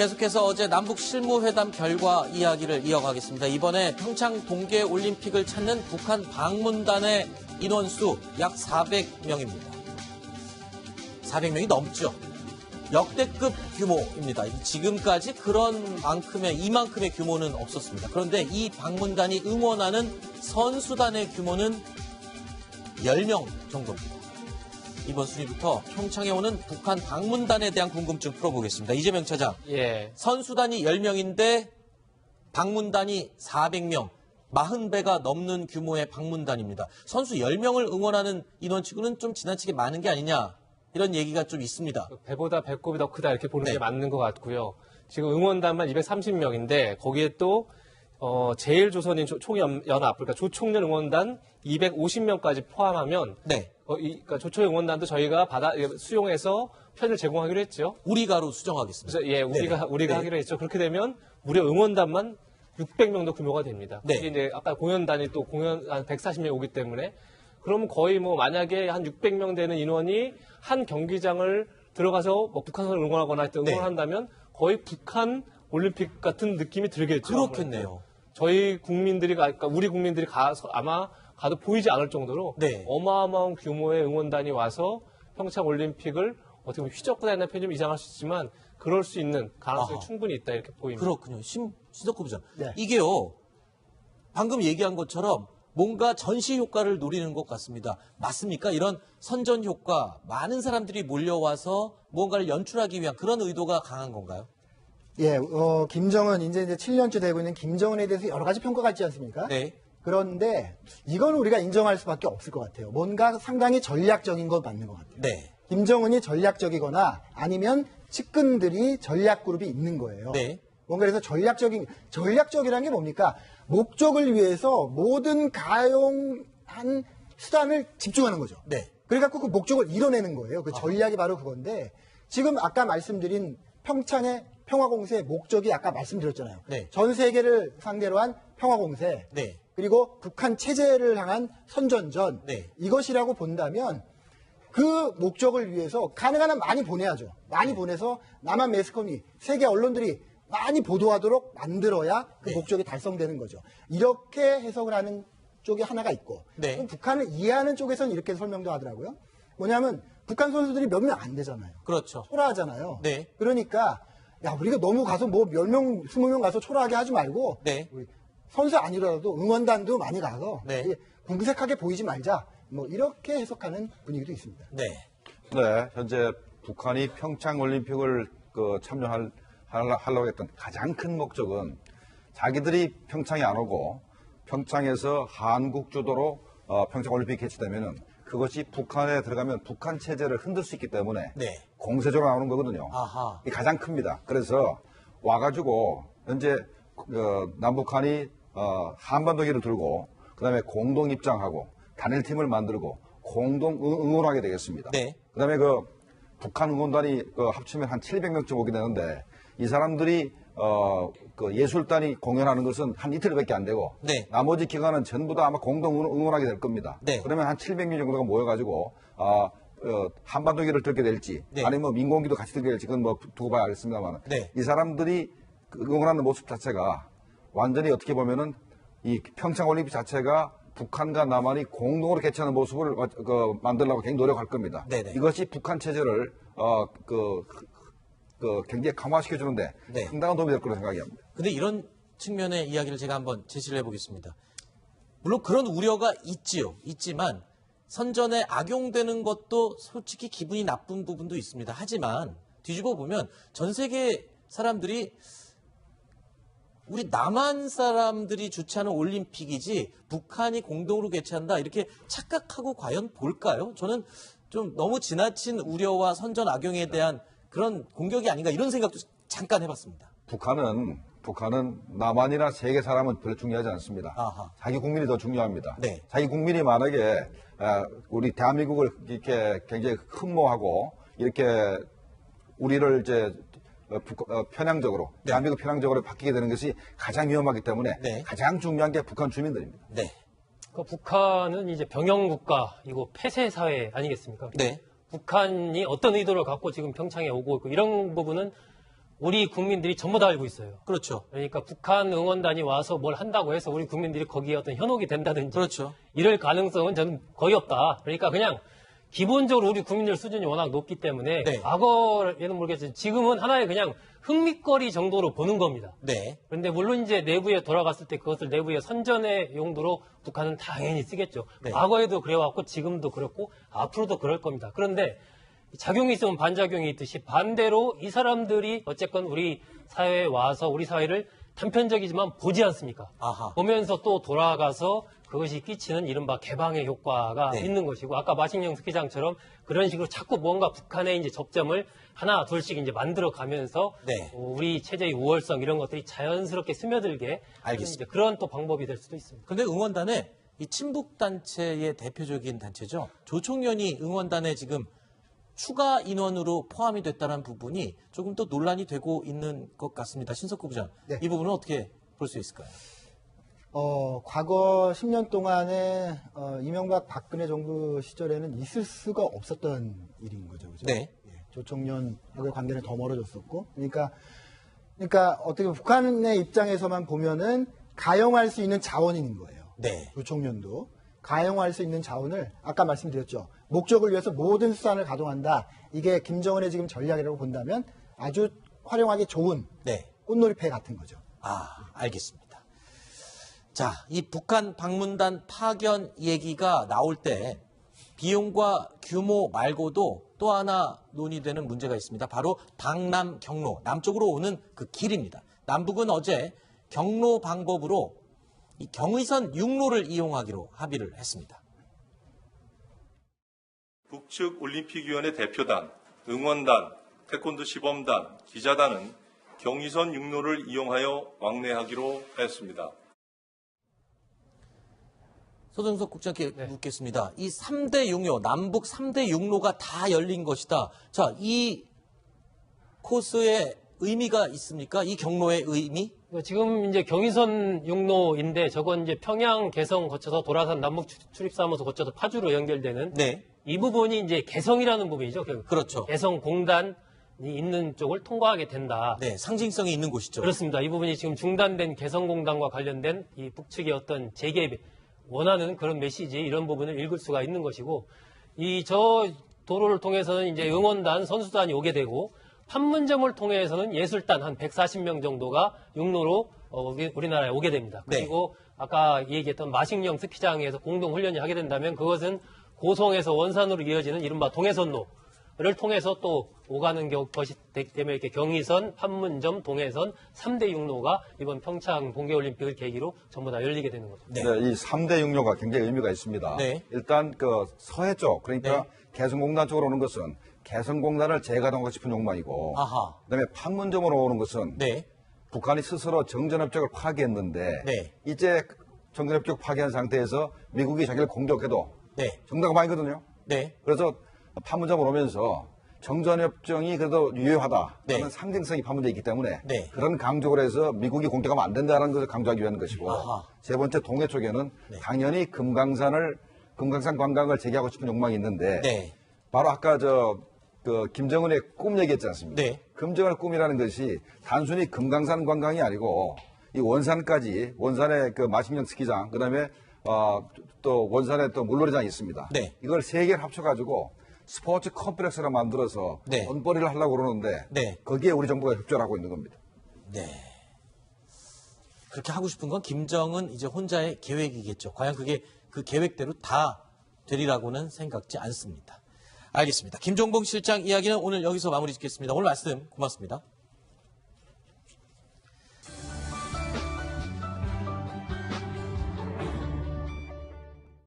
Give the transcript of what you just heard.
계속해서 어제 남북 실무회담 결과 이야기를 이어가겠습니다. 이번에 평창 동계올림픽을 찾는 북한 방문단의 인원수 약 400명입니다. 400명이 넘죠. 역대급 규모입니다. 지금까지 이만큼의 규모는 없었습니다. 그런데 이 방문단이 응원하는 선수단의 규모는 10명 정도입니다. 이번 순위부터 평창에 오는 북한 방문단에 대한 궁금증 풀어보겠습니다. 이재명 차장. 예. 선수단이 10명인데 방문단이 400명. 40배가 넘는 규모의 방문단입니다. 선수 10명을 응원하는 인원치고는 좀 지나치게 많은 게 아니냐. 이런 얘기가 좀 있습니다. 배보다 배꼽이 더 크다 이렇게 보는 네. 게 맞는 것 같고요. 지금 응원단만 230명인데 거기에 또 제일조선인 총연합, 그러니까 조총련 응원단 250명까지 포함하면 네. 그러니까 조총련 응원단도 저희가 수용해서 편을 제공하기로 했죠. 우리가로 수정하겠습니다. 그래서 예, 우리가 하기로 했죠. 그렇게 되면 무려 응원단만 600명도 규모가 됩니다. 네. 이게 이제 아까 공연단이 또 한 140명 오기 때문에 그러면 거의 만약에 한 600명 되는 인원이 한 경기장을 들어가서 북한을 응원하거나 응원한다면 거의 북한 올림픽 같은 느낌이 들겠죠. 그렇겠네요. 아무래도. 저희 국민들이 그러니까 우리 국민들이 아마 가도 보이지 않을 정도로 네. 어마어마한 규모의 응원단이 와서 평창 올림픽을 어떻게 보면 휘젓고 다니는 편이 좀 이상할 수 있지만 그럴 수 있는 가능성이 충분히 있다 이렇게 보입니다. 그렇군요. 신덕호 부장. 네. 이게요. 방금 얘기한 것처럼 뭔가 전시 효과를 노리는 것 같습니다. 맞습니까? 이런 선전 효과, 많은 사람들이 몰려와서 무언가를 연출하기 위한 그런 의도가 강한 건가요? 예, 김정은 이제 7년째 되고 있는 김정은에 대해서 여러 가지 평가가 있지 않습니까? 네. 그런데 이건 우리가 인정할 수밖에 없을 것 같아요. 뭔가 상당히 전략적인 건 맞는 것 같아요. 네. 김정은이 전략적이거나 아니면 측근들이 전략 그룹이 있는 거예요. 네. 뭔가 그래서 전략적이라는 게 뭡니까? 목적을 위해서 모든 가용한 수단을 집중하는 거죠. 네. 그래갖고 그 목적을 이뤄내는 거예요. 그 전략이 바로 그건데 지금 아까 말씀드린 평창의 평화공세의 목적이 아까 말씀드렸잖아요. 네. 전 세계를 상대로 한 평화공세 네. 그리고 북한 체제를 향한 선전전 네. 이것이라고 본다면 그 목적을 위해서 가능한 한 많이 보내야죠. 많이 보내서 남한 매스컴이 세계 언론들이 많이 보도하도록 만들어야 그 네. 목적이 달성되는 거죠. 이렇게 해석을 하는 쪽이 하나가 있고 네. 그럼 북한을 이해하는 쪽에서는 이렇게 설명도 하더라고요. 뭐냐면 북한 선수들이 몇 명 안 되잖아요. 그렇죠. 초라하잖아요. 네. 그러니까 야 우리가 너무 가서 뭐 10명, 20명 가서 초라하게 하지 말고 네. 우리 선수 아니더라도 응원단도 많이 가서 네. 궁색하게 보이지 말자. 뭐 이렇게 해석하는 분위기도 있습니다. 네. 네, 현재 북한이 평창 올림픽을 하려고 했던 가장 큰 목적은 자기들이 평창에 안 오고 평창에서 한국 주도로 평창 올림픽이 개최되면은 그것이 북한에 들어가면 북한 체제를 흔들 수 있기 때문에 네. 공세적으로 나오는 거거든요. 아하. 이 가장 큽니다. 그래서 와가지고 현재 남북한이 한반도기를 들고 그다음에 공동 입장하고 단일팀을 만들고 공동 응원하게 되겠습니다. 네. 그다음에 북한 응원단이 합치면 한 700명쯤 오게 되는데 이 사람들이 예술단이 공연하는 것은 한 이틀밖에 안 되고 네. 나머지 기간은 전부 다 아마 공동 응원하게 될 겁니다. 네. 그러면 한 700명 정도가 모여가지고 한반도기를 들게 될지 네. 아니면 민공기도 같이 들게 될지 그건 뭐 두고 봐야 알겠습니다만 네. 이 사람들이 응원하는 모습 자체가 완전히 어떻게 보면은 이 평창 올림픽 자체가 북한과 남한이 공동으로 개최하는 모습을 만들려고 굉장히 노력할 겁니다. 네네. 이것이 북한 체제를 굉장히 강화시켜주는데 네. 상당한 도움이 될 거라고 생각합니다. 근데 이런 측면의 이야기를 제가 한번 제시를 해보겠습니다. 물론 그런 우려가 있지만 선전에 악용되는 것도 솔직히 기분이 나쁜 부분도 있습니다. 하지만 뒤집어 보면 전 세계 사람들이 우리 남한 사람들이 주최하는 올림픽이지 북한이 공동으로 개최한다 이렇게 착각하고 과연 볼까요? 저는 좀 너무 지나친 우려와 선전 악용에 대한 그런 공격이 아닌가 이런 생각도 잠깐 해봤습니다. 북한은 남한이나 세계 사람은 별로 중요하지 않습니다. 아하. 자기 국민이 더 중요합니다. 네. 자기 국민이 만약에 우리 대한민국을 이렇게 굉장히 흠모하고 이렇게 우리를 이제 편향적으로 네. 대한민국 편향적으로 바뀌게 되는 것이 가장 위험하기 때문에 네. 가장 중요한 게 북한 주민들입니다. 네. 북한은 이제 병영국가이고 폐쇄사회 아니겠습니까? 네. 북한이 어떤 의도를 갖고 지금 평창에 오고 있고 이런 부분은 우리 국민들이 전부 다 알고 있어요. 그렇죠. 그러니까 북한 응원단이 와서 뭘 한다고 해서 우리 국민들이 거기에 어떤 현혹이 된다든지 그렇죠. 이럴 가능성은 저는 거의 없다. 그러니까 그냥 기본적으로 우리 국민들 수준이 워낙 높기 때문에 네. 과거에는 모르겠지만 지금은 하나의 그냥 흥미거리 정도로 보는 겁니다. 네. 그런데 물론 이제 내부에 돌아갔을 때 그것을 내부의 선전의 용도로 북한은 당연히 쓰겠죠. 네. 과거에도 그래왔고 지금도 그렇고 앞으로도 그럴 겁니다. 그런데 작용이 있으면 반작용이 있듯이 반대로 이 사람들이 어쨌건 우리 사회에 와서 우리 사회를 단편적이지만 보지 않습니까? 아하. 보면서 또 돌아가서 그것이 끼치는 이른바 개방의 효과가 네. 있는 것이고 아까 마식령 스키장처럼 그런 식으로 자꾸 뭔가 북한의 이제 접점을 하나 둘씩 이제 만들어 가면서 네. 우리 체제의 우월성 이런 것들이 자연스럽게 스며들게 알겠습니다. 하는 이제 그런 또 방법이 될 수도 있습니다. 근데 응원단에 이 친북 단체의 대표적인 단체죠. 조총련이 응원단에 지금 추가 인원으로 포함이 됐다는 부분이 조금 또 논란이 되고 있는 것 같습니다. 신석구 부장, 네. 이 부분은 어떻게 볼 수 있을까요? 과거 10년 동안에 이명박 박근혜 정부 시절에는 있을 수가 없었던 일인 거죠. 그죠? 네. 예, 조총련하고의 관계는 더 멀어졌었고. 그러니까 어떻게 보면 북한의 입장에서만 보면은 가용할 수 있는 자원인 거예요. 네. 조총련도 가용할 수 있는 자원을 아까 말씀드렸죠. 목적을 위해서 모든 수단을 가동한다. 이게 김정은의 지금 전략이라고 본다면 아주 활용하기 좋은 네. 꽃놀이패 같은 거죠. 아, 알겠습니다. 자, 이 북한 방문단 파견 얘기가 나올 때 비용과 규모 말고도 또 하나 논의되는 문제가 있습니다. 바로 방남 경로, 남쪽으로 오는 그 길입니다. 남북은 어제 경로 방법으로 이 경의선 육로를 이용하기로 합의를 했습니다. 북측 올림픽위원회 대표단, 응원단, 태권도 시범단, 기자단은 경의선 육로를 이용하여 왕래하기로 했습니다. 소정석 국장께 네. 묻겠습니다. 이 3대 육로, 남북 3대 육로가 다 열린 것이다. 자, 이 코스에 의미가 있습니까? 이 경로의 의미? 지금 이제 경의선 육로인데 저건 이제 평양 개성 거쳐서 도라산 남북 출입사무소 거쳐서 파주로 연결되는 네. 이 부분이 이제 개성이라는 부분이죠. 그렇죠. 개성 공단이 있는 쪽을 통과하게 된다. 네, 상징성이 있는 곳이죠. 그렇습니다. 이 부분이 지금 중단된 개성공단과 관련된 이 북측의 어떤 재개입, 원하는 그런 메시지 이런 부분을 읽을 수가 있는 것이고 저 도로를 통해서는 이제 응원단, 선수단이 오게 되고 판문점을 통해서는 예술단 한 140명 정도가 육로로 우리나라에 오게 됩니다. 네. 그리고 아까 얘기했던 마식령 스키장에서 공동 훈련을 하게 된다면 그것은 고성에서 원산으로 이어지는 이른바 동해선로를 통해서 또 오가는 것이 되기 때문에 이렇게 경의선, 판문점, 동해선 3대 육로가 이번 평창 동계올림픽을 계기로 전부 다 열리게 되는 거죠. 네. 네, 이 3대 육로가 굉장히 의미가 있습니다. 네. 일단 그 서해 쪽, 그러니까 네. 개성공단 쪽으로 오는 것은 개성공단을 재가동하고 싶은 욕망이고, 아하. 그다음에 판문점으로 오는 것은 네. 북한이 스스로 정전협력을 파기했는데, 네. 이제 정전협력 파기한 상태에서 미국이 자기를 공격해도 네. 정당화 아니거든요. 네. 그래서 판문점으로 오면서 정전협정이 그래도 유효하다 네. 하는 상징성이 판문점에 있기 때문에 네. 그런 강조를 해서 미국이 공격하면 안 된다는 것을 강조하기 위한 것이고, 아하. 세 번째 동해 쪽에는 네. 당연히 금강산 관광을 재개하고 싶은 욕망이 있는데, 네. 바로 아까 김정은의 꿈 얘기했지 않습니까? 네. 김정은의 꿈이라는 것이 단순히 금강산 관광이 아니고 이 원산까지, 원산의 그 마식령 스키장, 그다음에 또 원산에 또 물놀이장이 있습니다. 네. 이걸 세 개를 합쳐가지고 스포츠 컴플렉스를 만들어서 네. 돈벌이를 하려고 그러는데, 네. 거기에 우리 정부가 협조를 하고 있는 겁니다. 네. 그렇게 하고 싶은 건 김정은 이제 혼자의 계획이겠죠. 과연 그게 그 계획대로 다 되리라고는 생각지 않습니다. 알겠습니다. 김종봉 실장 이야기는 오늘 여기서 마무리 짓겠습니다. 오늘 말씀 고맙습니다.